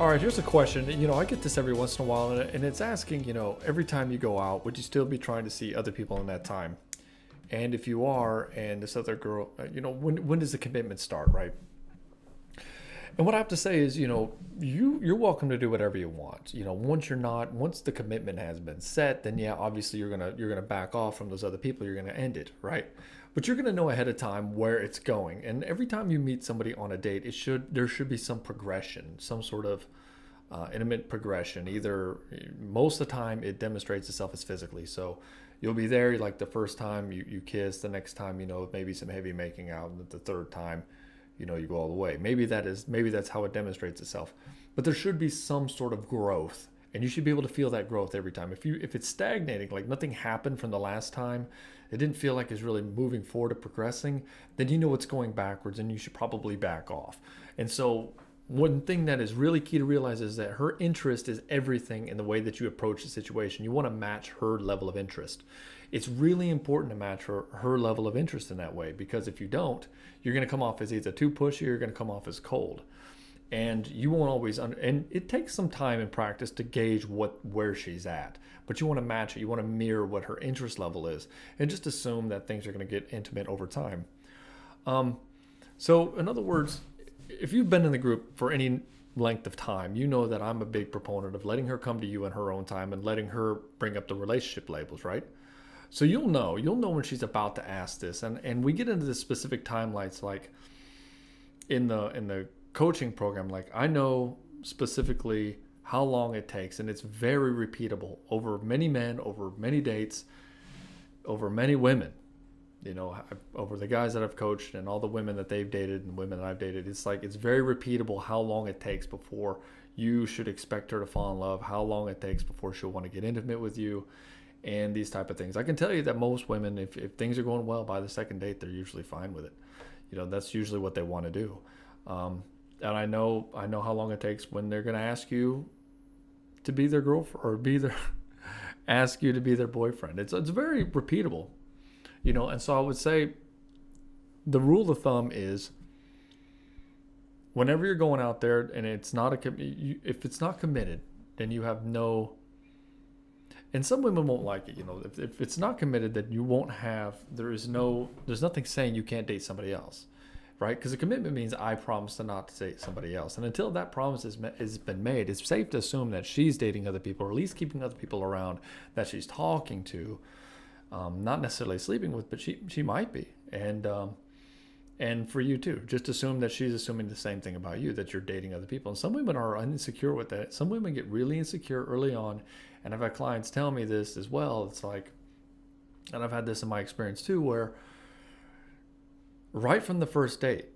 All right, here's a question. I get this every once in a while, and it's asking, every time you go out, would you still be trying to see other people in that time? And if you are, and this other girl, when does the commitment start, right? And what I have to say is, you're welcome to do whatever you want. Once the commitment has been set, then yeah, obviously you're gonna back off from those other people. You're gonna end it, right? But you're gonna know ahead of time where it's going. And every time you meet somebody on a date, there should be some progression, some sort of intimate progression. Either most of the time it demonstrates itself as physically. So you'll be there like the first time you kiss, the next time maybe some heavy making out, and the third time you go all the way. Maybe that's how it demonstrates itself. But there should be some sort of growth, and you should be able to feel that growth every time. If it's stagnating, like nothing happened from the last time, it didn't feel like it's really moving forward or progressing, then it's going backwards, and you should probably back off. And so one thing that is really key to realize is that her interest is everything in the way that you approach the situation. You want to match her level of interest. It's really important to match her level of interest in that way, because if you don't, you're going to come off as either too pushy or you're going to come off as cold. And you won't always, and it takes some time and practice to gauge where she's at. But you want to match it. You want to mirror what her interest level is, and just assume that things are going to get intimate over time. So in other words, if you've been in the group for any length of time, you know that I'm a big proponent of letting her come to you in her own time and letting her bring up the relationship labels, right? So you'll know when she's about to ask this, and we get into the specific timelines, like in the coaching program. Like, I know specifically how long it takes, and it's very repeatable over many men, over many dates, over many women. Over the guys that I've coached and all the women that they've dated and women that I've dated, it's very repeatable how long it takes before you should expect her to fall in love, how long it takes before she'll want to get intimate with you, and these type of things. I can tell you that most women, if things are going well by the second date, they're usually fine with it. That's usually what they want to do. And I know how long it takes when they're going to ask you to be their girlfriend or ask you to be their boyfriend. It's very repeatable. And so I would say the rule of thumb is whenever you're going out there and if it's not committed, then you have no, and some women won't like it. If it's not committed, then you won't have, there's nothing saying you can't date somebody else, right? Because a commitment means I promise to not to date somebody else. And until that promise has been made, it's safe to assume that she's dating other people, or at least keeping other people around that she's talking to. Not necessarily sleeping with, but she might be. And for you too, just assume that she's assuming the same thing about you, that you're dating other people. And some women are insecure with that. Some women get really insecure early on. And I've had clients tell me this as well. It's like, and I've had this in my experience too, where right from the first date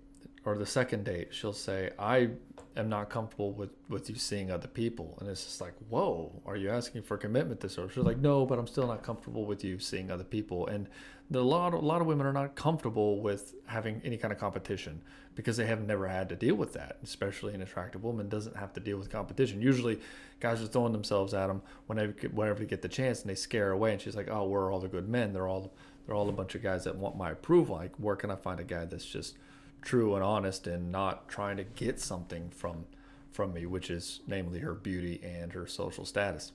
or the second date, she'll say, I am not comfortable with you seeing other people. And it's just like, whoa, are you asking for commitment this early? She's like, no, but I'm still not comfortable with you seeing other people. And a lot of women are not comfortable with having any kind of competition because they have never had to deal with that. Especially an attractive woman doesn't have to deal with competition. Usually guys are throwing themselves at them whenever they get the chance, and they scare her away. And she's like, oh, where are all the good men? They're all a bunch of guys that want my approval. Like, where can I find a guy that's just true and honest and not trying to get something from me, which is namely her beauty and her social status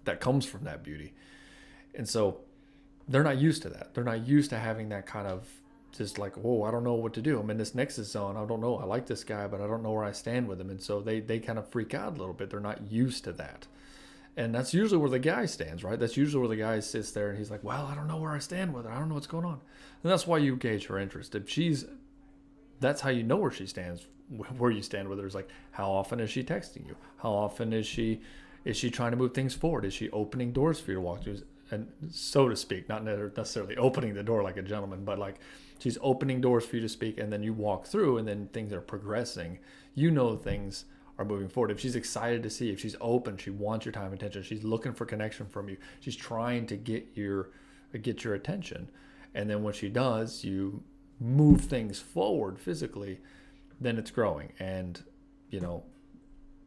that comes from that beauty. And so they're not used to that. They're not used to having that kind of just like, oh, I don't know what to do. I'm in this nexus zone. I don't know. I like this guy, but I don't know where I stand with him. And so they kind of freak out a little bit. They're not used to that. And that's usually where the guy stands, right? That's usually where the guy sits there and he's like, well, I don't know where I stand with her. I don't know what's going on. And that's why you gauge her interest. That's how you know where she stands, where you stand with her. Is like, how often is she texting you? How often is she trying to move things forward? Is she opening doors for you to walk through? And so to speak, not necessarily opening the door like a gentleman, but like she's opening doors for you to speak, and then you walk through, and then things are progressing. Things are moving forward. If she's excited to see, if she's open, she wants your time and attention, she's looking for connection from you, she's trying to get your attention. And then when she does, you move things forward physically, then it's growing. And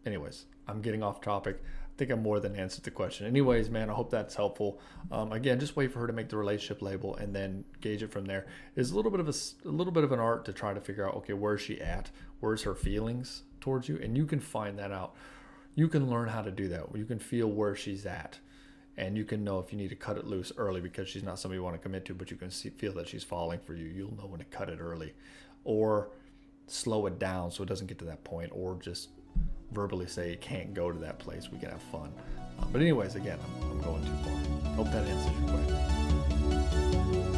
anyways, I'm getting off topic. think I more than answered the question. Anyways, man, I hope that's helpful. Again, just wait for her to make the relationship label and then gauge it from there. It's a little bit of an art to try to figure out, okay, where's she at? Where's her feelings towards you? And you can find that out. You can learn how to do that. You can feel where she's at. And you can know if you need to cut it loose early because she's not somebody you want to commit to, but you can feel that she's falling for you. You'll know when to cut it early. Or slow it down so it doesn't get to that point, or just verbally say it can't go to that place. We can have fun. But anyways, again, I'm going too far. Hope that answers your question.